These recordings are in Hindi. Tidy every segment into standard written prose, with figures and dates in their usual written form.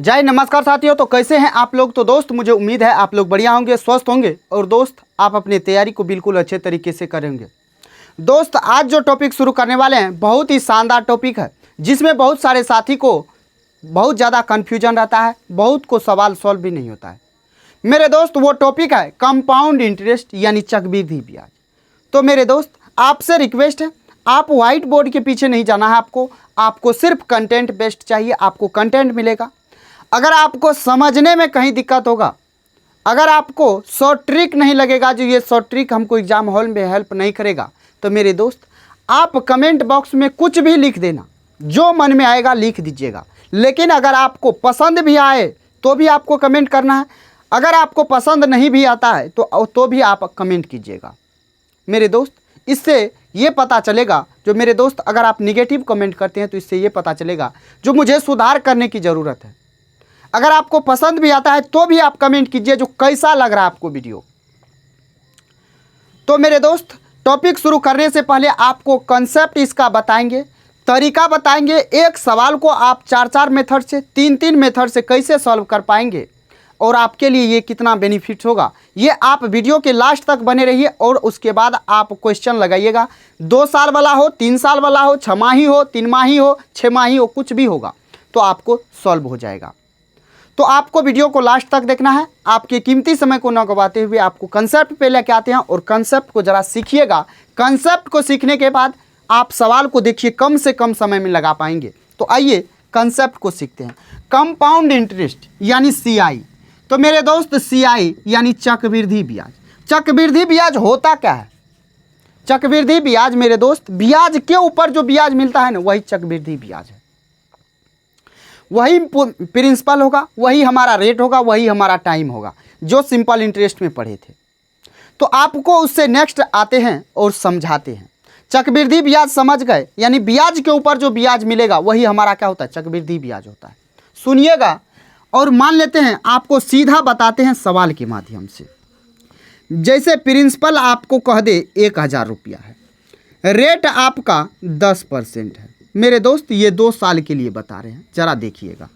जय नमस्कार साथियों। तो कैसे हैं आप लोग। तो दोस्त मुझे उम्मीद है आप लोग बढ़िया होंगे, स्वस्थ होंगे और दोस्त आप अपनी तैयारी को बिल्कुल अच्छे तरीके से करेंगे। दोस्त आज जो टॉपिक शुरू करने वाले हैं बहुत ही शानदार टॉपिक है, जिसमें बहुत सारे साथी को बहुत ज़्यादा कन्फ्यूजन रहता है, बहुत को सवाल सॉल्व भी नहीं होता है। मेरे दोस्त वो टॉपिक है कंपाउंड इंटरेस्ट यानी चक्रवृद्धि ब्याज। तो मेरे दोस्त आपसे रिक्वेस्ट है, आप वाइट बोर्ड के पीछे नहीं जाना है, आपको सिर्फ कंटेंट बेस्ड चाहिए। आपको कंटेंट मिलेगा। अगर आपको समझने में कहीं दिक्कत होगा, अगर आपको शॉर्ट ट्रिक नहीं लगेगा, जो ये शॉर्ट ट्रिक हमको एग्जाम हॉल में हेल्प नहीं करेगा, तो मेरे दोस्त आप कमेंट बॉक्स में कुछ भी लिख देना, जो मन में आएगा लिख दीजिएगा। लेकिन अगर आपको पसंद भी आए तो भी आपको कमेंट करना है, अगर आपको पसंद नहीं भी आता है तो भी आप कमेंट कीजिएगा। मेरे दोस्त इससे ये पता चलेगा, जो मेरे दोस्त अगर आप निगेटिव कमेंट करते हैं तो इससे ये पता चलेगा जो मुझे सुधार करने की ज़रूरत है। अगर आपको पसंद भी आता है तो भी आप कमेंट कीजिए जो कैसा लग रहा है आपको वीडियो। तो मेरे दोस्त टॉपिक शुरू करने से पहले आपको कंसेप्ट इसका बताएंगे, तरीका बताएंगे। एक सवाल को आप 4 मेथड से 3 मेथड से कैसे सॉल्व कर पाएंगे और आपके लिए ये कितना बेनिफिट होगा, ये आप वीडियो के लास्ट तक बने रहिए। और उसके बाद आप क्वेश्चन लगाइएगा। 2 साल वाला हो, 3 साल वाला हो, 6 माही हो, 3 माही हो, 6 माही हो, कुछ भी होगा तो आपको सॉल्व हो जाएगा। तो आपको वीडियो को लास्ट तक देखना है। आपके कीमती समय को न गवाते हुए आपको कंसेप्ट पे लेके आते हैं और कंसेप्ट को ज़रा सीखिएगा। कंसेप्ट को सीखने के बाद आप सवाल को देखिए, कम से कम समय में लगा पाएंगे। तो आइए कंसेप्ट को सीखते हैं। कंपाउंड इंटरेस्ट यानी सीआई। तो मेरे दोस्त सीआई यानी चक्रवृद्धि ब्याज। चक्रवृद्धि ब्याज होता क्या है? चक्रवृद्धि ब्याज मेरे दोस्त, ब्याज के ऊपर जो ब्याज मिलता है ना, वही चक्रवृद्धि ब्याज है। वही प्रिंसिपल होगा, वही हमारा रेट होगा, वही हमारा टाइम होगा, जो सिंपल इंटरेस्ट में पढ़े थे। तो आपको उससे नेक्स्ट आते हैं और समझाते हैं। चक्रवृद्धि ब्याज समझ गए, यानी ब्याज के ऊपर जो ब्याज मिलेगा वही हमारा क्या होता है, चक्रवृद्धि ब्याज होता है। सुनिएगा और मान लेते हैं, आपको सीधा बताते हैं सवाल के माध्यम से। जैसे प्रिंसिपल आपको कह दे 1000 रुपया है, रेट आपका 10% है। मेरे दोस्त ये 2 साल के लिए बता रहे हैं, जरा देखिएगा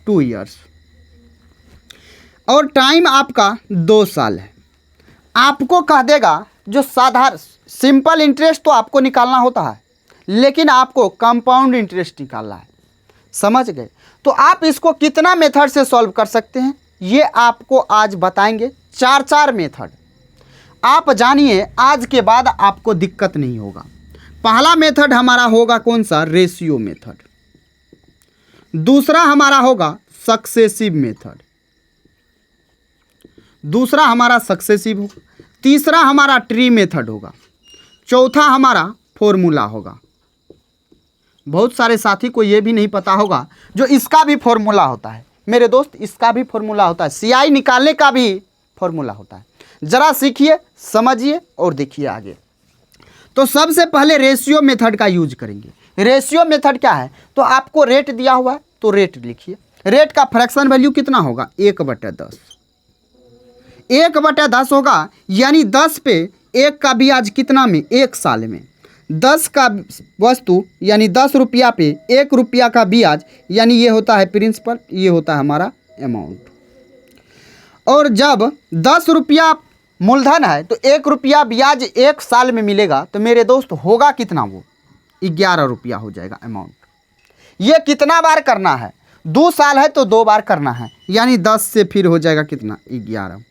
2 इयर्स, और टाइम आपका 2 साल है। आपको कह देगा जो साधारण सिंपल इंटरेस्ट तो आपको निकालना होता है, लेकिन आपको कंपाउंड इंटरेस्ट निकालना है। समझ गए? तो आप इसको कितना मेथड से सॉल्व कर सकते हैं ये आपको आज बताएंगे। 4 मेथड आप जानिए, आज के बाद आपको दिक्कत नहीं होगा। पहला मेथड हमारा होगा कौन सा, रेशियो मेथड। दूसरा हमारा होगा सक्सेसिव मेथड, दूसरा हमारा सक्सेसिव होगा। तीसरा हमारा ट्री मेथड होगा। चौथा हमारा फॉर्मूला होगा। बहुत सारे साथी को यह भी नहीं पता होगा जो इसका भी फॉर्मूला होता है। मेरे दोस्त इसका भी फॉर्मूला होता है, सीआई निकालने का भी फॉर्मूला होता है। जरा सीखिए, समझिए और देखिए आगे। तो सबसे पहले रेशियो मेथड का यूज करेंगे। रेशियो मेथड क्या है, तो आपको रेट दिया हुआ है तो रेट लिखिए। रेट का फ्रैक्शन वैल्यू कितना होगा, 1/10। 1/10 होगा, यानी 10 पे 1 का ब्याज कितना में, 1 साल में। 10 का वस्तु यानी 10 रुपया पे 1 रुपया का ब्याज, यानी ये होता है प्रिंसिपल, ये होता है हमारा अमाउंट। और जब 10 रुपया मूलधन है तो 1 रुपया ब्याज 1 साल में मिलेगा, तो मेरे दोस्त होगा कितना, वो 11 रुपया हो जाएगा अमाउंट। ये कितना बार करना है, 2 साल है तो 2 बार करना है, यानी 10 से फिर हो जाएगा कितना, 11।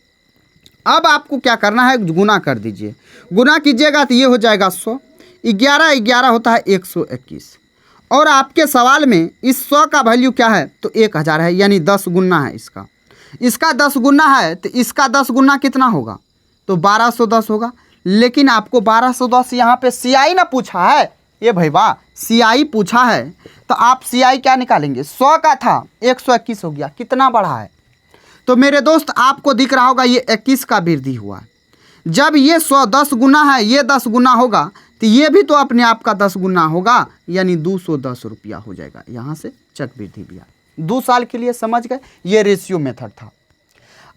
अब आपको क्या करना है, गुना कर दीजिए। गुना कीजिएगा तो ये हो जाएगा 100। 11 होता है 121। और आपके सवाल में इस 100 का वैल्यू क्या है, तो 1000 है, यानी 10 गुना है इसका 10 गुना है, तो इसका 10 गुना कितना होगा, तो 1210 होगा। लेकिन आपको 1210 यहाँ पे सीआई ना पूछा है, ये भाई वाह, सीआई पूछा है तो आप सीआई क्या निकालेंगे, 100 का था 121 हो गया, कितना बढ़ा है। तो मेरे दोस्त आपको दिख रहा होगा ये 21 का वृद्धि हुआ है। जब ये 100 10 गुना है, ये 10 गुना होगा तो ये भी तो अपने आप का 10 गुना होगा, यानी 210 रुपया हो जाएगा। यहाँ से चक्रवृद्धि ब्याज 2 साल के लिए। समझ गए? ये रेशियो मेथड था।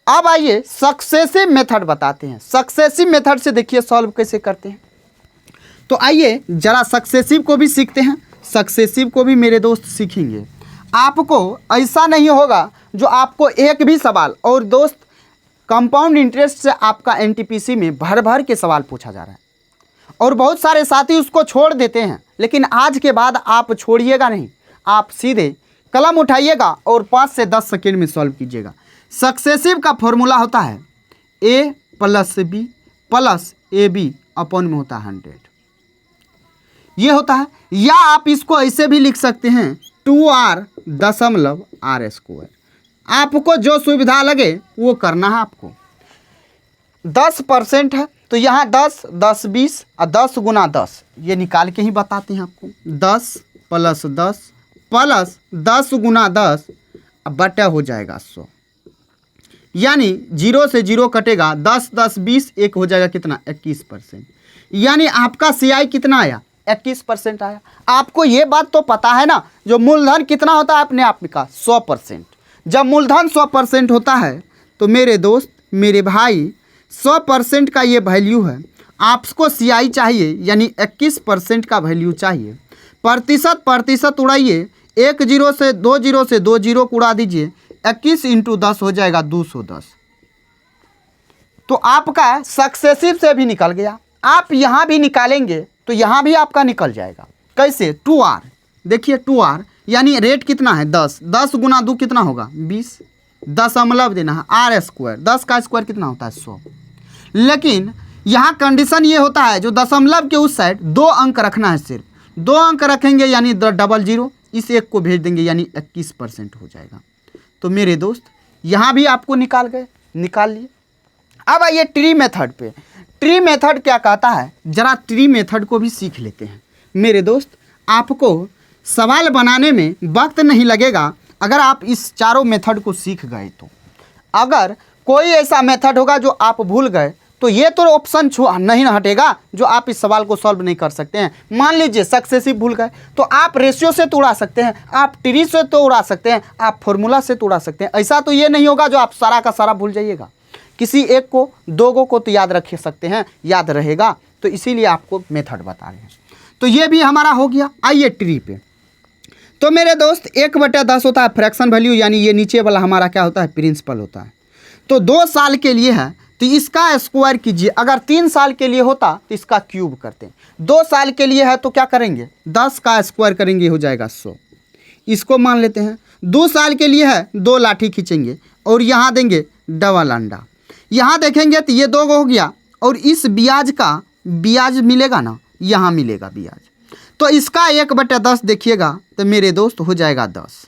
अब आइए सक्सेसिव मेथड बताते हैं। सक्सेसिव मेथड से देखिए सॉल्व कैसे करते हैं। तो आइए जरा सक्सेसिव को भी सीखते हैं, सक्सेसिव को भी मेरे दोस्त सीखेंगे। आपको ऐसा नहीं होगा जो आपको एक भी सवाल, और दोस्त कंपाउंड इंटरेस्ट से आपका एनटीपीसी में भर भर के सवाल पूछा जा रहा है और बहुत सारे साथी उसको छोड़ देते हैं, लेकिन आज के बाद आप छोड़िएगा नहीं, आप सीधे कलम उठाइएगा और 5 से 10 सेकेंड में सॉल्व कीजिएगा। सक्सेसिव का फॉर्मूला होता है a plus b plus a b upon में होता है 100, ये होता है। या आप इसको ऐसे भी लिख सकते हैं 2r दशमलव r स्क्वायर। आपको जो सुविधा लगे वो करना है। आपको 10% है तो यहाँ 10, 10, 20 और 10 गुना 10 ये निकाल के ही बताते हैं आपको। 10 प्लस 10 प्लस 10 गुना 10 बटा हो जाएगा 100, यानी 0 से 0 कटेगा, 10, 10, 20 एक हो जाएगा कितना 21%, यानी आपका CI कितना आया 21% आया। आपको ये बात तो पता है ना, जो मूलधन कितना होता है अपने आप का 100%। जब मूलधन 100% होता है तो मेरे दोस्त मेरे भाई 100% का ये वैल्यू है। आपको CI चाहिए यानी 21% का वैल्यू चाहिए। प्रतिशत उड़ाइए, 1 0 से 2 0 से 2 0 को उड़ा दीजिए, 21 × 10 हो जाएगा 210। तो आपका सक्सेसिव से भी निकल गया। आप यहाँ भी निकालेंगे तो यहाँ भी आपका निकल जाएगा। कैसे 2r, देखिए 2r यानी रेट कितना है 10, 10 गुना 2 कितना होगा 20, दशमलव देना है r स्क्वायर, 10 का स्क्वायर कितना होता है 100। लेकिन यहाँ कंडीशन ये होता है जो दशमलव के उस साइड 2 अंक रखना है, सिर्फ 2 अंक रखेंगे यानी 00, इस एक को भेज देंगे यानी 21% हो जाएगा। तो मेरे दोस्त यहाँ भी आपको निकाल लिए। अब आइए ट्री मेथड पे। ट्री मेथड क्या कहता है, जरा ट्री मेथड को भी सीख लेते हैं। मेरे दोस्त आपको सवाल बनाने में वक्त नहीं लगेगा अगर आप इस चारों मेथड को सीख गए तो। अगर कोई ऐसा मेथड होगा जो आप भूल गए तो ये तो ऑप्शन नहीं हटेगा जो आप इस सवाल को सॉल्व नहीं कर सकते हैं। मान लीजिए सक्सेसिव भूल गए तो आप रेशियो से तो उड़ा सकते हैं, आप ट्री से तो उड़ा सकते हैं, आप फॉर्मूला से तो उड़ा सकते हैं। ऐसा तो ये नहीं होगा जो आप सारा का सारा भूल जाइएगा। किसी एक को, 2 को तो याद रख सकते हैं, याद रहेगा। तो इसीलिए आपको मेथड बता रहे हैं। तो ये भी हमारा हो गया। आइए ट्री पे। तो मेरे दोस्त 1/10 होता है फ्रैक्शन वैल्यू, यानी ये नीचे वाला हमारा क्या होता है प्रिंसिपल होता है। तो 2 साल के लिए है तो इसका स्क्वायर कीजिए। अगर 3 साल के लिए होता तो इसका क्यूब करते हैं। 2 साल के लिए है तो क्या करेंगे 10 का स्क्वायर करेंगे, हो जाएगा 100। इसको मान लेते हैं। 2 साल के लिए है 2 लाठी खींचेंगे और यहाँ देंगे डबल अंडा। यहाँ देखेंगे तो ये 2 हो गया और इस ब्याज का ब्याज मिलेगा ना, यहाँ मिलेगा ब्याज। तो इसका 1/10 देखिएगा तो मेरे दोस्त हो जाएगा 10।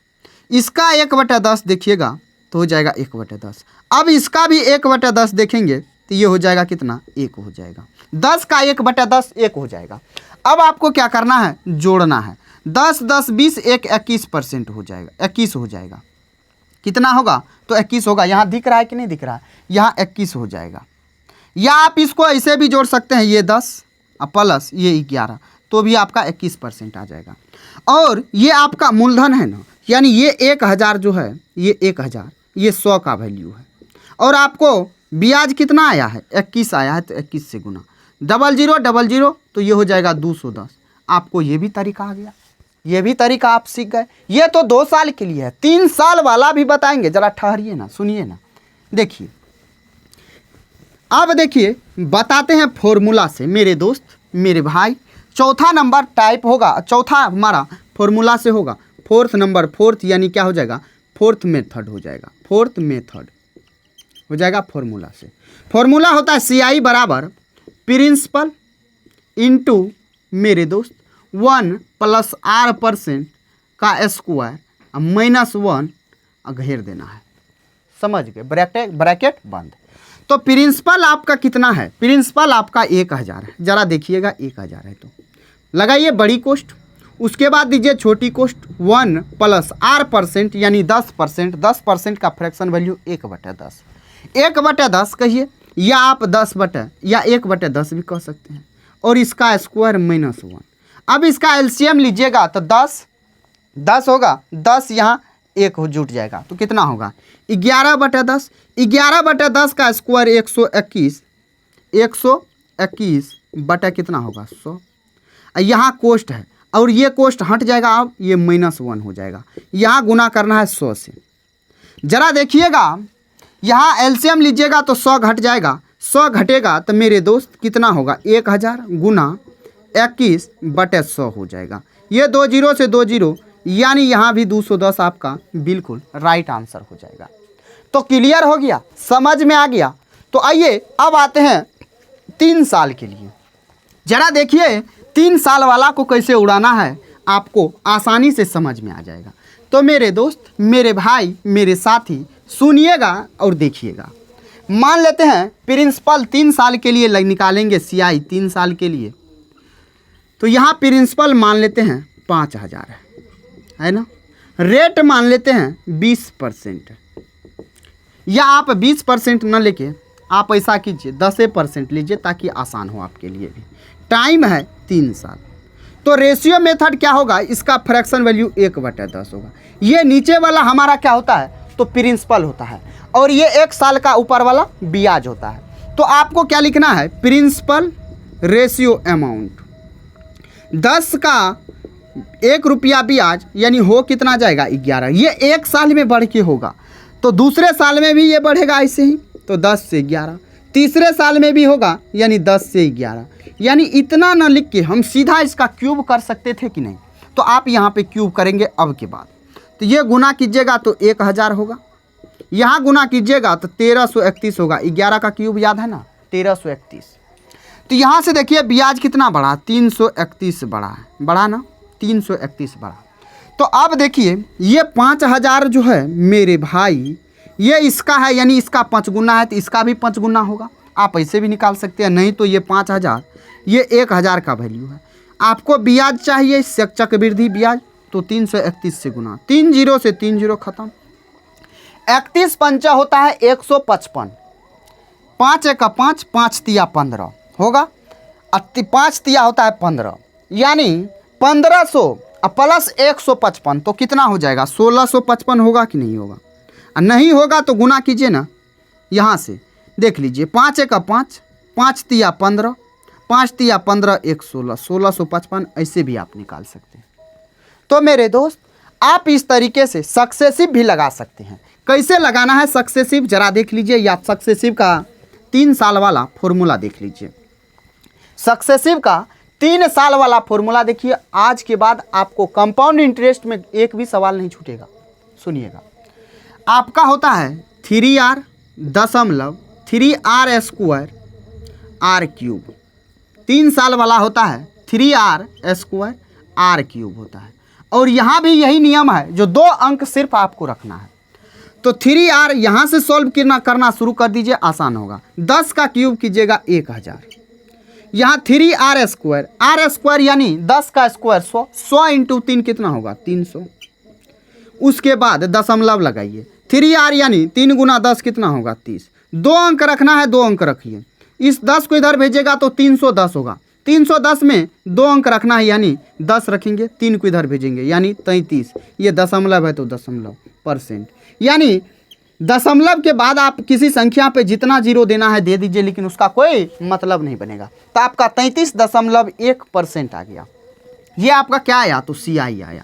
इसका 1/10 देखिएगा तो हो जाएगा 1/10। अब इसका भी 1/10 देखेंगे तो ये हो जाएगा कितना 1 हो जाएगा। 10 का 1/10 1 हो जाएगा। अब आपको क्या करना है, जोड़ना है। 10, 10, 20 1 21% हो जाएगा, 21 हो जाएगा। कितना होगा तो 21 होगा। यहाँ दिख रहा है कि नहीं दिख रहा है, यहाँ 21 हो जाएगा। या आप इसको ऐसे भी जोड़ सकते हैं, ये 10 प्लस ये 11 तो भी आपका 21% आ जाएगा। और ये आपका मूलधन है ना, यानी ये 1000 जो है ये 1000, ये 100 का वैल्यू है। और आपको ब्याज कितना आया है 21 आया है तो 21 से गुना, 0000 तो ये हो जाएगा 210। आपको ये भी तरीका आ गया, ये भी तरीका आप सीख गए। ये तो 2 साल के लिए है, 3 साल वाला भी बताएंगे। जरा ठहरिए ना, सुनिए ना, देखिए। अब देखिए बताते हैं फॉर्मूला से मेरे दोस्त मेरे भाई। चौथा नंबर टाइप होगा, चौथा हमारा फॉर्मूला से होगा। 4th नंबर, 4th यानी क्या हो जाएगा 4th मेथड हो जाएगा। 4th मेथड हो जाएगा फॉर्मूला से। फॉर्मूला होता है CI बराबर प्रिंसिपल इंटू मेरे दोस्त 1 + R% का स्क्वायर -1 घेर देना है। समझ गए, ब्रैकेट बंद। तो प्रिंसिपल आपका कितना है, प्रिंसिपल आपका 1000 है। ज़रा देखिएगा 1000 है तो लगाइए बड़ी कोष्ट, उसके बाद दीजिए छोटी कोष्ट। 1 + R% यानी 10%, 10% का फ्रैक्शन वैल्यू 1/10, 1/10 कहिए, या आप 10 या 1/10 भी कह सकते हैं। और इसका स्क्वायर -1। अब इसका एलसीएम लीजिएगा तो 10 होगा, 10 यहाँ 1 हो जुट जाएगा तो कितना होगा 11/10। 11/10 का स्क्वायर 121, 121 बटा कितना होगा 100। यहाँ कोष्ट है, और ये कोष्ट हट जाएगा, अब ये -1 हो जाएगा। यहाँ गुना करना है 100 से। ज़रा देखिएगा, यहाँ एलसीएम लीजिएगा तो 100 घट जाएगा, 100 घटेगा तो मेरे दोस्त कितना होगा, 1000 गुना 21/100 हो जाएगा। ये 2 जीरो से 2 जीरो, यानी यहाँ भी 210 आपका बिल्कुल राइट आंसर हो जाएगा। तो क्लियर हो गया, समझ में आ गया। तो आइए अब आते हैं 3 साल के लिए। ज़रा देखिए 3 साल वाला को कैसे उड़ाना है, आपको आसानी से समझ में आ जाएगा। तो मेरे दोस्त, मेरे भाई, मेरे साथी, सुनिएगा और देखिएगा। मान लेते हैं प्रिंसिपल 3 साल के लिए निकालेंगे CI 3 साल के लिए। तो यहाँ प्रिंसिपल मान लेते हैं 5000 है ना। रेट मान लेते हैं 20%, या आप 20% न लेके आप ऐसा कीजिए 10% लीजिए ताकि आसान हो आपके लिए भी। टाइम है 3 साल। तो रेशियो मेथड क्या होगा, इसका फ्रैक्शन वैल्यू 1/10 होगा। ये नीचे वाला हमारा क्या होता है, तो प्रिंसिपल होता है, और ये 1 साल का ऊपर वाला ब्याज होता है। तो आपको क्या लिखना है, प्रिंसिपल रेशियो अमाउंट 10 का 1 रुपया ब्याज, यानी हो कितना जाएगा 11। ये 1 साल में बढ़ के होगा, तो दूसरे साल में भी ये बढ़ेगा ऐसे ही, तो 10 से 11। तीसरे साल में भी होगा, यानी 10 से 11। यानी इतना ना लिख के हम सीधा इसका क्यूब कर सकते थे कि नहीं, तो आप यहाँ पे क्यूब करेंगे अब के बाद। तो ये गुना कीजिएगा तो 1000 होगा, यहाँ गुना कीजिएगा तो 1331 होगा। 11 का क्यूब याद है ना, 1331। तो यहाँ से देखिए ब्याज कितना बढ़ा, 331 बढ़ा है, बढ़ा ना, 331 बढ़ा। तो अब देखिए ये 5000 जो है मेरे भाई, ये इसका है, यानी इसका 5 गुना है, तो इसका भी 5 गुना होगा। आप ऐसे भी निकाल सकते हैं, नहीं तो ये 5000, ये 1000 का वैल्यू है। आपको ब्याज चाहिए, चक्रवृद्धि ब्याज, तो 331 से गुना, 3 जीरो से 3 जीरो खत्म। 31 पंचा होता है 155, 5 एक 5, 5 तिया 15 होगा, 5 तिया होता है 15, यानी 1500 प्लस 155, तो कितना हो जाएगा, 1655 होगा कि नहीं होगा। नहीं होगा तो गुना कीजिए ना, यहाँ से देख लीजिए, 5 एक 5, 5 तिया 15, 5 तिया 15, 1 16, 1655, ऐसे भी आप निकाल सकते हैं। तो मेरे दोस्त, आप इस तरीके से सक्सेसिव भी लगा सकते हैं। कैसे लगाना है सक्सेसिव, जरा देख लीजिए, या सक्सेसिव का 3 साल वाला फॉर्मूला देख लीजिए। सक्सेसिव का 3 साल वाला फॉर्मूला देखिए। आज के बाद आपको कंपाउंड इंटरेस्ट में एक भी सवाल नहीं छूटेगा। सुनिएगा, आपका होता है 3r दशमलव 3r स्क्वायर r क्यूब। 3 साल वाला होता है 3r स्क्वायर r क्यूब होता है, और यहाँ भी यही नियम है, जो 2 अंक सिर्फ आपको रखना है। तो 3r यहाँ से सॉल्व करना शुरू कर दीजिए, आसान होगा। 10 का क्यूब कीजिएगा 1000, यहाँ 3r स्क्वायर, r स्क्वायर यानी 10 का स्क्वायर 100, 100 इंटू 3 कितना होगा, 300। उसके बाद दशमलव लगाइए, 3r यानी 3 गुना 10 कितना होगा, 30। 2 अंक रखना है, 2 अंक रखिए। इस 10 को इधर भेजेगा तो 310 होगा। 310 में 2 अंक रखना है, यानी 10 रखेंगे, 3 को इधर भेजेंगे, यानी 33। ये दशमलव है तो दशमलव %, यानी दशमलव के बाद आप किसी संख्या पे जितना जीरो देना है दे दीजिए, लेकिन उसका कोई मतलब नहीं बनेगा। तो आपका 33.1% आ गया। ये आपका क्या आया, तो CI आया।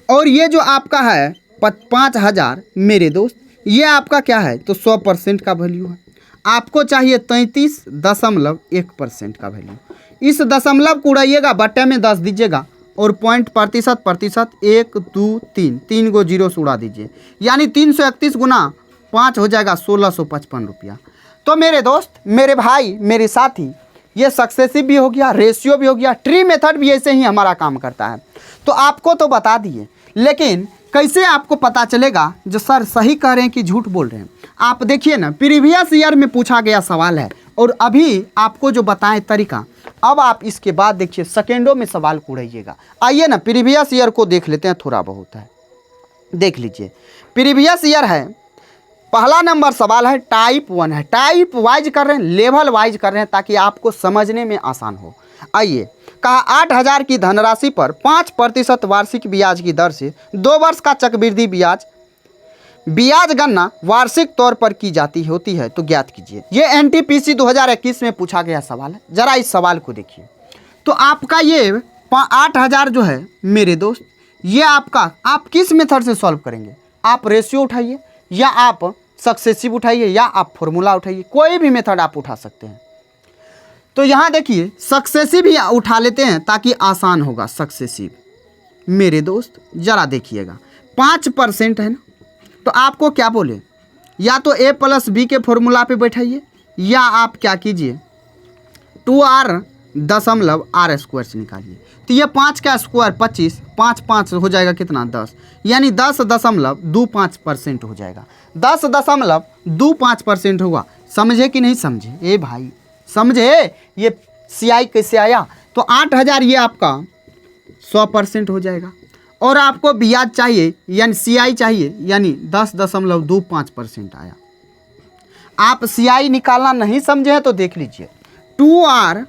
और ये जो आपका है 5000 मेरे दोस्त, ये आपका क्या है, तो 100% का वैल्यू है। आपको चाहिए 33.1% का वैल्यू। इस दशमलव को उड़ाइएगा, बट्टे में 10 दीजिएगा, और पॉइंट प्रतिशत 1 2 3, 3 गो जीरो से उड़ा दीजिए, यानी 331 गुना 5 हो जाएगा 1655 रुपया। तो मेरे दोस्त, मेरे भाई, मेरे साथी, ये सक्सेसिव भी हो गया, रेशियो भी हो गया, ट्री मेथड भी ऐसे ही हमारा काम करता है। तो आपको तो बता दिए, लेकिन कैसे आपको पता चलेगा जो सर सही कह रहे हैं कि झूठ बोल रहे हैं। आप देखिए ना, प्रीवियस ईयर में पूछा गया सवाल है, और अभी आपको जो बताएं तरीका, अब आप इसके बाद देखिए सेकेंडों में सवाल को उड़ाइएगा। आइए ना प्रीवियस ईयर को देख लेते हैं, थोड़ा बहुत है, देख लीजिए। प्रीवियस ईयर है, पहला नंबर सवाल है टाइप 1 है। टाइप वाइज कर रहे हैं, लेवल वाइज कर रहे हैं, ताकि आपको समझने में आसान हो। आइए, कहा 8000 की धनराशि पर 5% वार्षिक ब्याज की दर से 2 वर्ष का चक्रवृद्धि ब्याज गणना वार्षिक तौर पर की जाती होती है, तो ज्ञात कीजिए। ये NTPC 2021 में पूछा गया सवाल है। जरा इस सवाल को देखिए। तो आपका ये 8000 जो है मेरे दोस्त, ये आपका, आप किस मेथड से सॉल्व करेंगे? आप रेशियो उठाइए, या आप सक्सेसिव उठाइए, या आप फॉर्मूला उठाइए, कोई भी मेथड आप उठा सकते हैं। तो यहाँ देखिए सक्सेसिव ही उठा लेते हैं ताकि आसान होगा। सक्सेसिव मेरे दोस्त ज़रा देखिएगा, 5% है ना, तो आपको क्या बोले, या तो a + b के फॉर्मूला पे बैठाइए, या आप क्या कीजिए 2r.r² से निकालिए। तो ये 5 का स्क्वायर 25, 5 5 हो जाएगा कितना 10, यानी 10.25% हो जाएगा। 10.25% होगा। समझे कि नहीं समझे? ए भाई समझे ये CI कैसे आया? तो 8000 ये आपका 100% हो जाएगा, और आपको ब्याज चाहिए यानी CI चाहिए, यानी 10.25% आया। आप CI निकालना नहीं समझे हैं तो देख लीजिए, 2r.r²,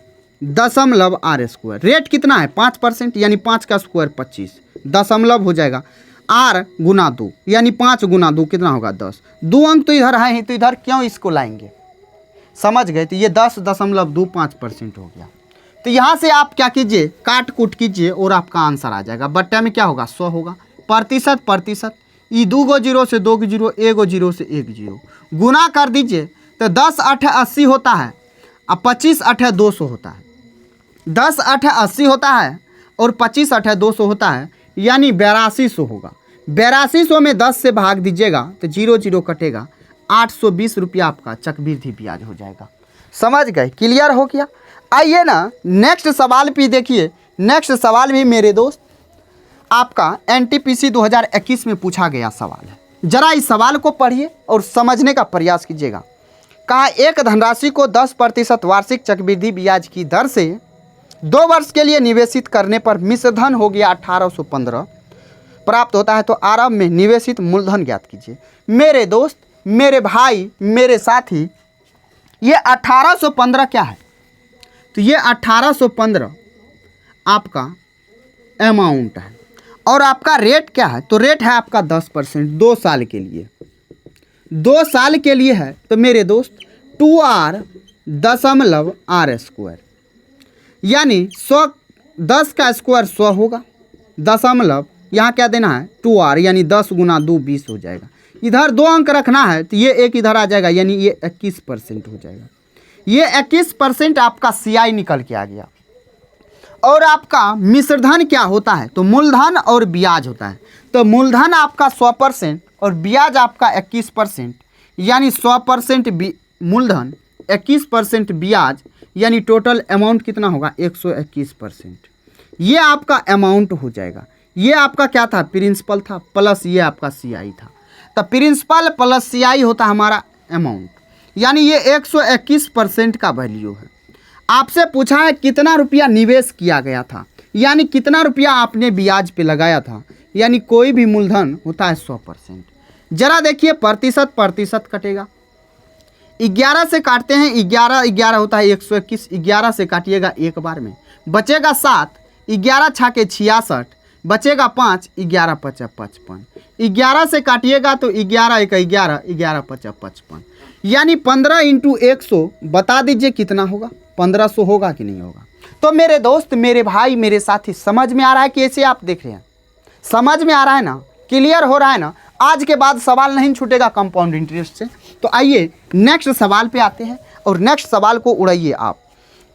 रेट कितना है 5%, यानी 5 का स्क्वायर 25, दशमलव हो जाएगा, r गुना 2 यानी 5 गुना 2 कितना होगा 10। 2 अंक तो इधर है ही, तो इधर क्यों इसको लाएंगे? समझ गए? तो ये 10.25% हो गया। तो यहाँ से आप क्या कीजिए, काट कूट कीजिए और आपका आंसर आ जाएगा। बट्टा में क्या होगा 100 होगा। प्रतिशत ये 2 गो 0 से 2 गो 0, 1 गो 0 से 1 0, गुना कर दीजिए तो 10 8 80 होता है, अब 25 8 200 होता है। 10 8 80 होता है और 25 8 200 होता है, यानी 8200 होगा। 8200 में 10 से भाग दीजिएगा तो 0 0 कटेगा, 820 रुपया आपका चक्रवृद्धि ब्याज हो जाएगा। समझ गए? क्लियर हो गया? आइए ना नेक्स्ट सवाल भी देखिए। नेक्स्ट सवाल भी मेरे दोस्त आपका NTPC 2021 में पूछा गया सवाल है। जरा इस सवाल को पढ़िए और समझने का प्रयास कीजिएगा। कहा एक धनराशि को 10% वार्षिक चक्रवृद्धि ब्याज की दर से 2 वर्ष के लिए निवेशित करने पर मिश्र धन हो गया 1815 प्राप्त होता है, तो आरंभ में निवेशित मूलधन ज्ञात कीजिए। मेरे दोस्त, मेरे भाई, मेरे साथी, ये 1815 क्या है? तो ये 1815 आपका अमाउंट है, और आपका रेट क्या है? तो रेट है आपका 10%, 2 साल के लिए। 2 साल के लिए है तो मेरे दोस्त 2r.r², यानी 100, 10 का स्क्वायर 100 होगा, दशमलव यहाँ क्या देना है 2r, यानी 10 गुना 2 20 हो जाएगा। इधर 2 अंक रखना है तो ये एक इधर आ जाएगा, यानी ये 21% हो जाएगा। ये 21% आपका CI निकल के आ गया। और आपका मिश्रधन क्या होता है? तो मूलधन और ब्याज होता है। तो मूलधन आपका 100% और ब्याज आपका 21%, यानी 100% मूलधन 21% ब्याज, यानी टोटल अमाउंट कितना होगा 121%। ये आपका अमाउंट हो जाएगा। ये आपका क्या था? प्रिंसिपल था, प्लस ये आपका CI था। तो प्रिंसिपल प्लस CI होता है हमारा अमाउंट, यानी ये 121% का वैल्यू है। आपसे पूछा है कितना रुपया निवेश किया गया था, यानी कितना रुपया आपने ब्याज पे लगाया था, यानी कोई भी मूलधन होता है 100%। जरा देखिए प्रतिशत कटेगा, 11 से काटते हैं, 11 होता है 121, 11 से काटिएगा एक बार में, बचेगा 7, 11 छाके 66, बचेगा 5, 11 5 55, 11 से काटिएगा तो 11 1 11, 11 5 55, यानी 15 × 100 बता दीजिए कितना होगा? 1500 होगा कि नहीं होगा? तो मेरे दोस्त, मेरे भाई, मेरे साथी, समझ में आ रहा है कि ऐसे आप देख रहे हैं? समझ में आ रहा है ना? क्लियर हो रहा है ना? आज के बाद सवाल नहीं छूटेगा कंपाउंड इंटरेस्ट से। तो आइए नेक्स्ट सवाल पे आते हैं और नेक्स्ट सवाल को उड़ाइए आप।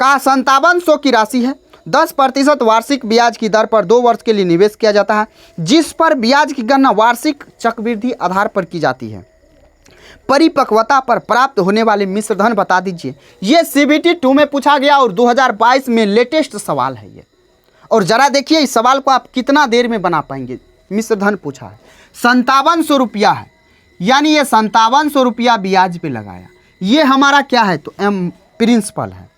कहा 5700 की राशि है, 10% वार्षिक ब्याज की दर पर 2 वर्ष के लिए निवेश किया जाता है, जिस पर ब्याज की गणना वार्षिक चक्रवृद्धि आधार पर की जाती है। परिपक्वता पर प्राप्त होने वाले मिश्रधन बता दीजिए। ये CBT 2 में पूछा गया और 2022 में लेटेस्ट सवाल है ये। और जरा देखिए इस सवाल को आप कितना देर में बना पाएंगे। मिश्रधन पूछा है, 5700 रुपया है, यानी ये 5700 रुपया ब्याज पे लगाया। ये हमारा क्या है? तो प्रिंसिपल है।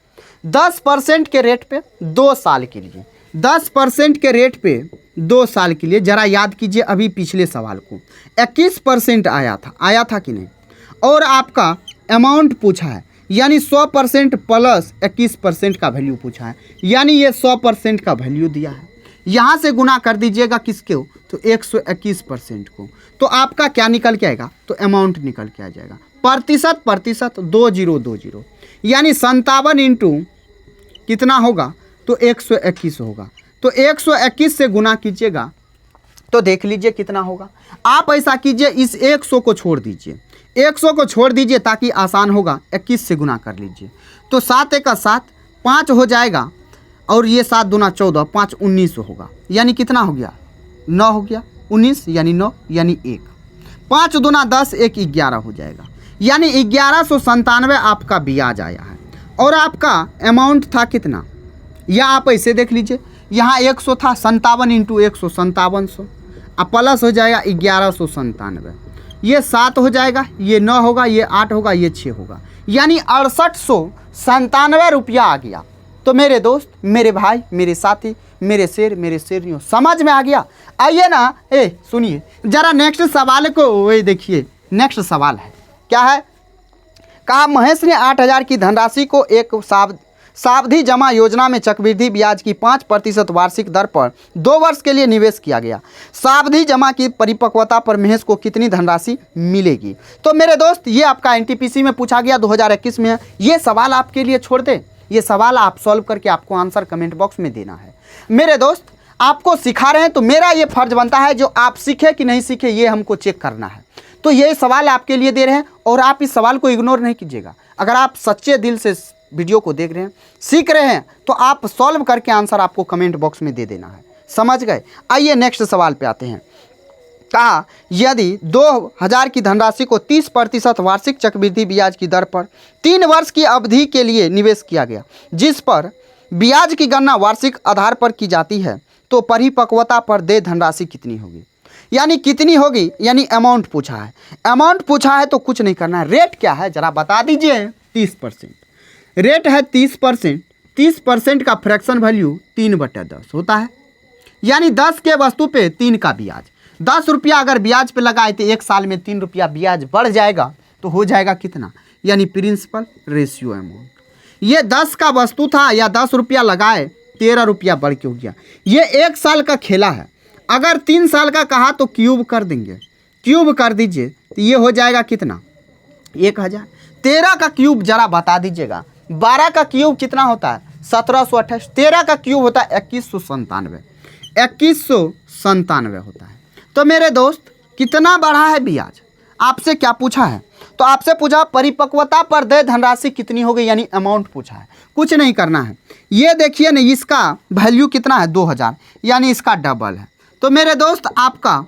10% के रेट पे 2 साल के लिए, 10% के रेट पे 2 साल के लिए। जरा याद कीजिए अभी पिछले सवाल को, 21% आया था कि नहीं? और आपका अमाउंट पूछा है, यानी 100% प्लस 21% का वैल्यू पूछा है, यानी ये 100% का वैल्यू दिया है। यहाँ से गुना कर दीजिएगा किसके हो? तो 121% को। तो आपका क्या निकल के आएगा? तो अमाउंट निकल के आ जाएगा। प्रतिशत 2020, यानी 57 × कितना होगा? तो 121 होगा। तो 121 से गुना कीजिएगा तो देख लीजिए कितना होगा। आप ऐसा कीजिए, इस 100 को छोड़ दीजिए, 100 को छोड़ दीजिए ताकि आसान होगा। 21 से गुना कर लीजिए तो 7 एक 7, 5 हो जाएगा और ये 7 दूना 14, 5 19 होगा। यानी कितना हो गया? 9 हो गया, 19 यानी 9 यानी 1, 5 दूना 10, 1 11 हो जाएगा। यानी 1197 आपका ब्याज आया है। और आपका अमाउंट था कितना, या आप ऐसे देख लीजिए, यहाँ 100 था, 57 इंटू 100 5700, अब प्लस हो जाएगा 1197, ये 7 हो जाएगा, ये 9 होगा, ये 8 होगा, ये 6 होगा, यानी 6897 रुपया आ गया। तो मेरे दोस्त, मेरे भाई, मेरे साथी, मेरे शेर, मेरे शेरनियों, समझ में आ गया? आइए ना, सुनिए जरा नेक्स्ट सवाल को, ये देखिए नेक्स्ट सवाल है, क्या है? कहा महेश ने 8000 की धनराशि को एक सावधि जमा योजना में चक्रवृद्धि ब्याज की 5% वार्षिक दर पर 2 वर्ष के लिए निवेश किया गया। सावधि जमा की परिपक्वता पर महेश को कितनी धनराशि मिलेगी? तो मेरे दोस्त, ये आपका एनटीपीसी में पूछा गया, 2021 में है। ये सवाल आपके लिए छोड़ दे, ये सवाल आप सॉल्व करके आपको आंसर कमेंट बॉक्स में देना है। मेरे दोस्त, आपको सिखा रहे हैं तो मेरा ये फर्ज बनता है, जो आप सीखे कि नहीं सीखे ये हमको चेक करना है। तो ये सवाल आपके लिए दे रहे हैं और आप इस सवाल को इग्नोर नहीं कीजिएगा। अगर आप सच्चे दिल से वीडियो को देख रहे हैं, सीख रहे हैं, तो आप सॉल्व करके आंसर आपको कमेंट बॉक्स में दे देना है। समझ गए? आइए नेक्स्ट सवाल पे आते हैं। कहा यदि 2000 की धनराशि को 30% वार्षिक चक्रवृद्धि ब्याज की दर पर 3 वर्ष की अवधि के लिए निवेश किया गया, जिस पर ब्याज की गणना वार्षिक आधार पर की जाती है, तो परिपक्वता पर देय धनराशि कितनी होगी? यानी कितनी होगी, यानी अमाउंट पूछा है। अमाउंट पूछा है तो कुछ नहीं करना है। रेट क्या है जरा बता दीजिए? 30%। रेट है 30%। 30% का फ्रैक्शन वैल्यू 3/10 होता है। यानी 10 के वस्तु पे 3 का ब्याज, 10 रुपया अगर ब्याज पे लगाए तो 1 साल में 3 रुपया ब्याज बढ़ जाएगा, तो हो जाएगा कितना? यानी प्रिंसिपल रेशियो अमाउंट। ये 10 का वस्तु था, या 10 रुपया लगाए, 13 रुपया बढ़ के हो गया। ये 1 साल का खेला है। अगर 3 साल का कहा तो क्यूब कर देंगे, क्यूब कर दीजिए तो ये हो जाएगा कितना? 1000। 13 का क्यूब जरा बता दीजिएगा। 12 का क्यूब कितना होता है? 1728। 13 का क्यूब होता है 2197। 2197 होता है। तो मेरे दोस्त, कितना बढ़ा है ब्याज? आपसे क्या पूछा है? तो आपसे पूछा परिपक्वता पर देय धनराशि कितनी हो गई, यानी अमाउंट पूछा है। कुछ नहीं करना है। ये देखिए ना, इसका वैल्यू कितना है? 2000, यानी इसका डबल है। तो मेरे दोस्त, आपका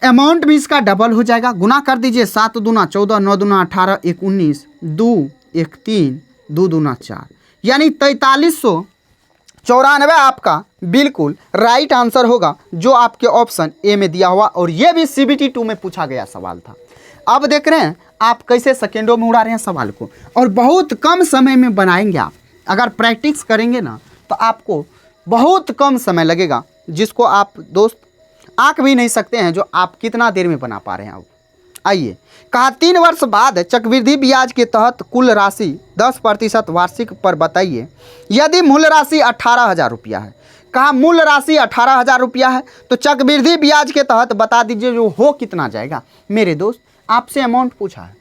अमाउंट भी इसका डबल हो जाएगा। गुना कर दीजिए, 7 दूना 14, 9 दूना 18, 1 19, 2 1 3, 2 दूना 4, यानी 4394 आपका बिल्कुल राइट आंसर होगा, जो आपके ऑप्शन ए में दिया हुआ। और ये भी CBT 2 में पूछा गया सवाल था। अब देख रहे हैं आप कैसे सेकेंडों में उड़ा रहे हैं सवाल को, और बहुत कम समय में बनाएंगे आप। अगर प्रैक्टिस करेंगे ना तो आपको बहुत कम समय लगेगा, जिसको आप दोस्त आंक भी नहीं सकते हैं, जो आप कितना देर में बना पा रहे हैं। अब आइए, कहा 3 वर्ष बाद चक्रवृद्धि ब्याज के तहत कुल राशि 10% वार्षिक पर बताइए। यदि मूल राशि 18,000 रुपया है, कहा मूल राशि 18,000 रुपया है, तो चक्रवृद्धि ब्याज के तहत बता दीजिए जो हो कितना जाएगा। मेरे दोस्त, आपसे अमाउंट पूछा है,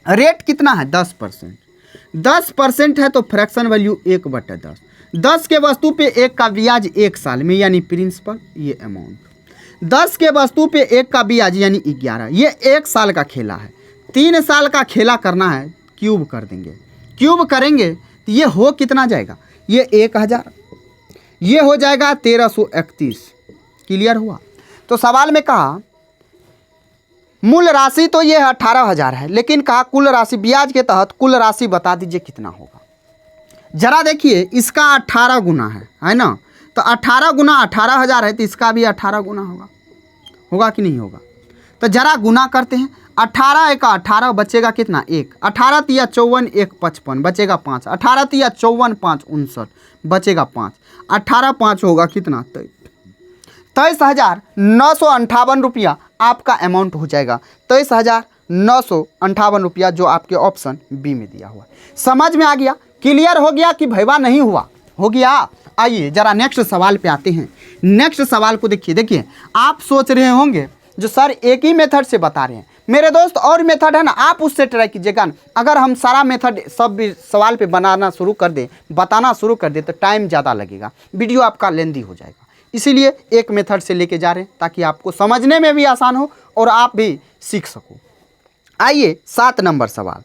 रेट कितना है? 10%। 10% है तो फ्रैक्शन वैल्यू 1/10। 10 के वस्तु पे 1 का ब्याज 1 साल में, यानी प्रिंसिपल, ये अमाउंट। 10 के वस्तु पे 1 का ब्याज यानी 11, ये 1 साल का खेला है। 3 साल का खेला करना है, क्यूब कर देंगे। क्यूब करेंगे तो ये हो कितना जाएगा? ये 1000, ये हो जाएगा 1331। क्लियर हुआ? तो सवाल में कहा मूल राशि तो ये 18,000 है, लेकिन कहा कुल राशि ब्याज के तहत कुल राशि बता दीजिए कितना होगा। जरा देखिए, इसका 18 गुना है ना? तो 18 गुना 18,000 है, तो इसका भी 18 गुना होगा कि नहीं होगा? तो जरा गुना करते हैं। 18 एक 18 बचेगा कितना? 1। 18 तिया 54, 1 55 बचेगा 5। 18 तिया 54, 5 59 बचेगा 5। 18 5 होगा कितना? 23,958 रुपया आपका अमाउंट हो जाएगा। 23,958 रुपया, जो आपके ऑप्शन बी में दिया हुआ है। समझ में आ गया? क्लियर हो गया कि भैया नहीं हुआ? हो गया। आइए जरा नेक्स्ट सवाल पे आते हैं। नेक्स्ट सवाल को देखिए। आप सोच रहे होंगे जो सर एक ही मेथड से बता रहे हैं, मेरे दोस्त और मेथड है ना, आप उससे ट्राई कीजिएगा ना। अगर हम सारा मेथड सब भी सवाल पे बनाना शुरू कर दें, बताना शुरू कर दें, तो टाइम ज़्यादा लगेगा, वीडियो आपका लेंदी हो जाएगा। इसीलिए एक मेथड से लेके जा रहे हैं ताकि आपको समझने में भी आसान हो और आप भी सीख सको। आइए 7 नंबर सवाल।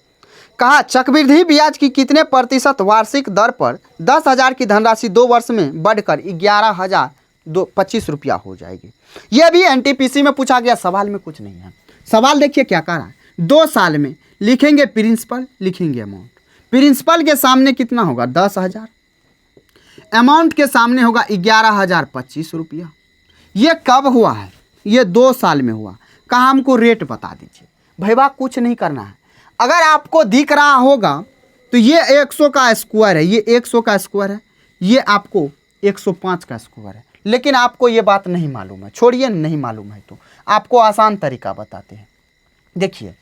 कहा चक्रवृद्धि ब्याज की कितने प्रतिशत वार्षिक दर पर 10,000 की धनराशि 2 वर्ष में बढ़कर 11,025 रुपया हो जाएगी। यह भी एनटीपीसी में पूछा गया, सवाल में कुछ नहीं है। सवाल देखिए क्या कह रहा है, 2 साल में लिखेंगे प्रिंसिपल, लिखेंगे अमाउंट। प्रिंसिपल के सामने कितना होगा 10,000, अमाउंट के सामने होगा 11,025 रुपया। ये कब हुआ है, ये 2 साल में हुआ। कहा हमको रेट बता दीजिए। भैया कुछ नहीं करना है, अगर आपको दिख रहा होगा तो ये 100 का स्क्वायर है, ये 100 का स्क्वायर है, ये आपको 105 का स्क्वायर है। लेकिन आपको ये बात नहीं मालूम है, छोड़िए नहीं मालूम है तो आपको आसान तरीका बताते हैं। देखिए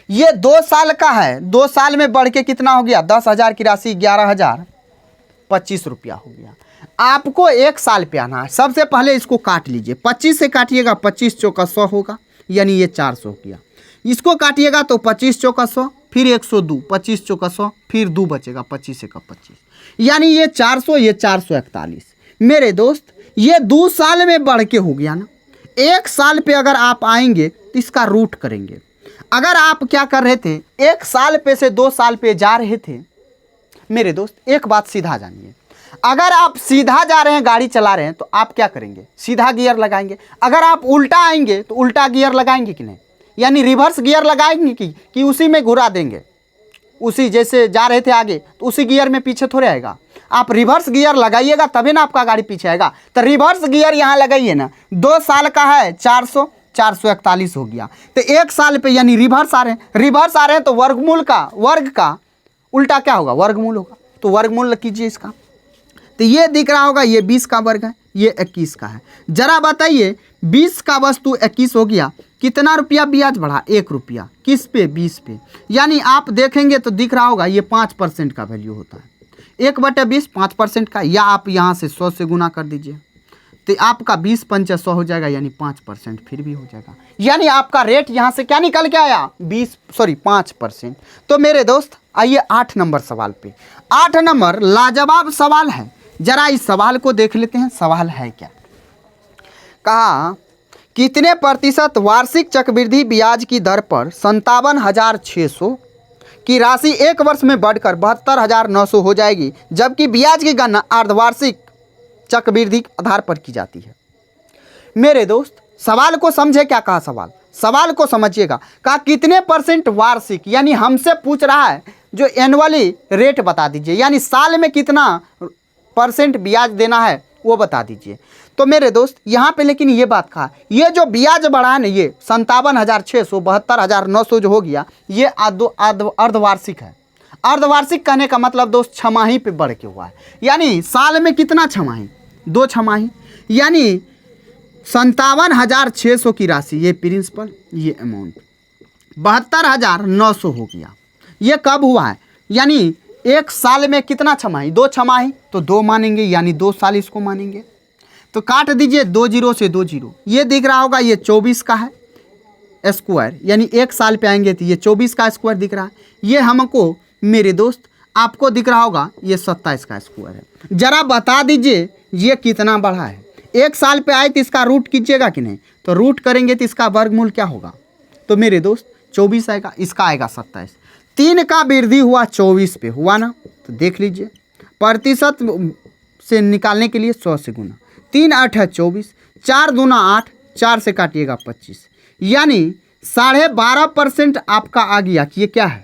ये 2 साल का है, 2 साल में बढ़ के कितना हो गया, 10,000 की राशि 11,025 रुपया हो गया। आपको 1 साल पे आना है। सबसे पहले इसको काट लीजिए, 25 से काटिएगा, 25 चौका 100 होगा, यानी ये 400 किया। इसको काटिएगा तो 25 चौका 100, फिर 102, 25 चौका 100, फिर 2 बचेगा, 25 का 25, यानी ये 400, ये 441। मेरे दोस्त ये 2 साल में बढ़ के हो गया ना। 1 साल पे अगर आप आएंगे तो इसका रूट करेंगे। अगर आप क्या कर रहे थे, 1 साल पे से 2 साल पे जा रहे थे, मेरे दोस्त एक बात सीधा जानिए, अगर आप सीधा जा रहे हैं, गाड़ी चला रहे हैं, तो आप क्या करेंगे, सीधा गियर लगाएंगे। अगर आप उल्टा आएंगे तो उल्टा गियर लगाएंगे कि नहीं, यानी रिवर्स गियर लगाएंगे कि उसी में घुरा देंगे। उसी जैसे जा रहे थे आगे तो उसी गियर में पीछे थोड़े आएगा। आप रिवर्स गियर लगाइएगा तभी ना आपका गाड़ी पीछे आएगा। तो रिवर्स गियर यहाँ लगाइए ना। 2 साल का है 400, 441 हो गया। तो 1 साल पे यानी रिवर्स आ रहे हैं, रिवर्स आ रहे हैं तो वर्गमूल का, वर्ग का उल्टा क्या होगा, वर्गमूल होगा। तो वर्गमूल कीजिए इसका, तो ये दिख रहा होगा, ये 20 का वर्ग है, ये 21 का है। जरा बताइए 20 का वस्तु 21 हो गया, कितना रुपया ब्याज बढ़ा, 1 रुपया। किस पे, 20 पे। यानी आप देखेंगे तो दिख रहा होगा ये 5% का वैल्यू होता है। 1/20 5% का, या आप यहाँ से 100 से गुना कर दीजिए तो आपका 20 पंचे 100 हो जाएगा, यानी 5% फिर भी हो जाएगा। यानी आपका रेट यहाँ से क्या निकल के आया, 5%। तो मेरे दोस्त आइए 8 नंबर सवाल पे। 8 नंबर लाजवाब सवाल है, जरा इस सवाल को देख लेते हैं। सवाल है क्या, कहा कितने प्रतिशत वार्षिक चक्रवृद्धि ब्याज की दर पर 57,600 की राशि 1 वर्ष में बढ़कर 72,900 हो जाएगी, जबकि ब्याज की गणना अर्धवार्षिक चक्रवृद्धि आधार पर की जाती है। मेरे दोस्त सवाल को समझे, क्या कहा सवाल को समझिएगा। कहा कितने % वार्षिक, यानी हमसे पूछ रहा है जो एनुअली रेट बता दीजिए, यानी साल में कितना % ब्याज देना है वो बता दीजिए। तो मेरे दोस्त यहाँ पे लेकिन ये बात कहा, ये जो ब्याज बढ़ा है ना, ये 57,600 72,900 जो हो गया, ये अर्धवार्षिक है। अर्धवार्षिक कहने का मतलब दोस्त छमाही पे बढ़ के हुआ है। यानी साल में कितना छमाही, 2 छमाही, यानी 57,600 की राशि, ये प्रिंसिपल, ये अमाउंट 72,900 हो गया। ये कब हुआ है, यानी 1 साल में कितना छमाही, 2 छमाही, तो 2 मानेंगे, यानी 2 साल इसको मानेंगे। तो काट दीजिए 2 0 से 2 0, ये दिख रहा होगा, ये 24 का है स्क्वायर, यानी 1 साल पे आएंगे तो ये 24 का स्क्वायर दिख रहा है। ये हमको मेरे दोस्त आपको दिख रहा होगा, ये 27 का स्क्वायर है। जरा बता दीजिए ये कितना बढ़ा है। 1 साल पे आए तो इसका रूट कीजिएगा कि नहीं, तो रूट करेंगे तो इसका वर्गमूल क्या होगा, तो मेरे दोस्त 24 आएगा, इसका आएगा 27। 3 का वृद्धि हुआ 24 पे हुआ ना, तो देख लीजिए प्रतिशत से निकालने के लिए 100 से गुना, 3 8 है 24, 4 दूना 8, 4 से काटिएगा 25, यानी 12.5% आपका आ गया कि ये क्या है,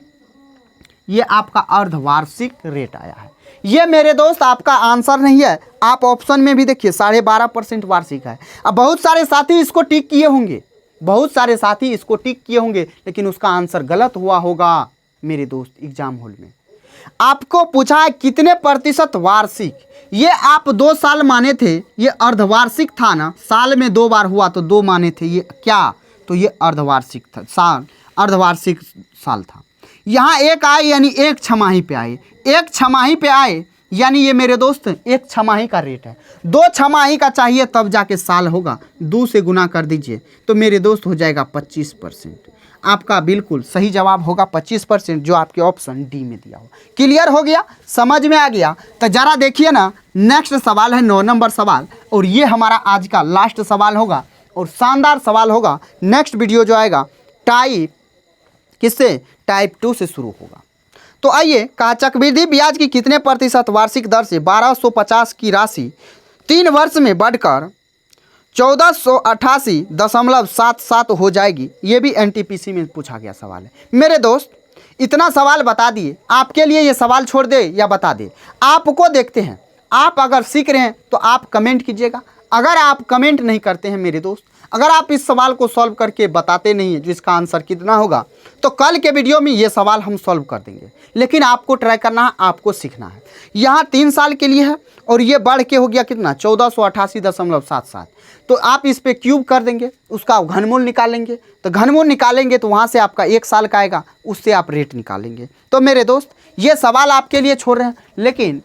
ये आपका अर्धवार्षिक रेट आया है। ये मेरे दोस्त आपका आंसर नहीं है, आप ऑप्शन में भी देखिए 12.5% वार्षिक है। अब बहुत सारे साथी इसको टिक किए होंगे, लेकिन उसका आंसर गलत हुआ होगा मेरे दोस्त एग्जाम हॉल में। आपको पूछा है कितने प्रतिशत वार्षिक, ये आप 2 साल माने थे, ये अर्धवार्षिक था ना, साल में 2 बार हुआ तो 2 माने थे, ये क्या, तो ये अर्धवार्षिक था, साल अर्धवार्षिक साल था। यहाँ 1 आए यानी 1 छमाही पे आए, 1 छमाही पे आए यानी ये मेरे दोस्त 1 छमाही का रेट है। 2 छमाही का चाहिए तब जाके साल होगा, 2 से गुना कर दीजिए तो मेरे दोस्त हो जाएगा 25%। आपका बिल्कुल सही जवाब होगा 25%, जो आपके ऑप्शन डी में दिया हो। क्लियर हो गया, समझ में आ गया? तो जरा देखिए ना, नेक्स्ट सवाल है 9 नंबर सवाल, और ये हमारा आज का लास्ट सवाल होगा और शानदार सवाल होगा। नेक्स्ट वीडियो जो आएगा टाइप किससे, टाइप 2 से शुरू होगा। तो आइए, कहा चक्रवृद्धि ब्याज की कितने प्रतिशत वार्षिक दर से 1250 की राशि 3 वर्ष में बढ़कर 1488.77 हो जाएगी। ये भी एनटीपीसी में पूछा गया सवाल है। मेरे दोस्त, इतना सवाल बता दिए, आपके लिए ये सवाल छोड़ दे या बता दे, आपको देखते हैं। आप अगर सीख रहे हैं तो आप कमेंट कीजिएगा। अगर आप कमेंट नहीं करते हैं मेरे दोस्त, अगर आप इस सवाल को सॉल्व करके बताते नहीं हैं जिसका आंसर कितना होगा, तो कल के वीडियो में ये सवाल हम सॉल्व कर देंगे। लेकिन आपको ट्राई करना है, आपको सीखना है। यहाँ 3 साल के लिए है और ये बढ़ के हो गया कितना, 1488.77। तो आप इस पे क्यूब कर देंगे, उसका घनमूल निकालेंगे। तो घनमूल निकालेंगे तो वहाँ से आपका 1 साल का आएगा, उससे आप रेट निकालेंगे। तो मेरे दोस्त, ये सवाल आपके लिए छोड़ रहे हैं, लेकिन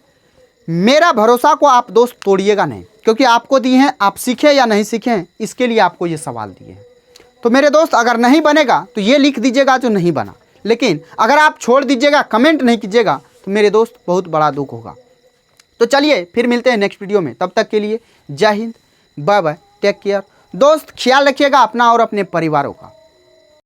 मेरा भरोसा को आप दोस्त तोड़िएगा नहीं, क्योंकि आपको दिए हैं, आप सीखें या नहीं सीखें, इसके लिए आपको ये सवाल दिए हैं। तो मेरे दोस्त, अगर नहीं बनेगा तो ये लिख दीजिएगा जो नहीं बना, लेकिन अगर आप छोड़ दीजिएगा, कमेंट नहीं कीजिएगा, तो मेरे दोस्त बहुत बड़ा दुख होगा। तो चलिए फिर मिलते हैं नेक्स्ट वीडियो में। तब तक के लिए Jai Hind, bye bye, take care. दोस्त, ख्याल रखिएगा अपना और अपने परिवारों का।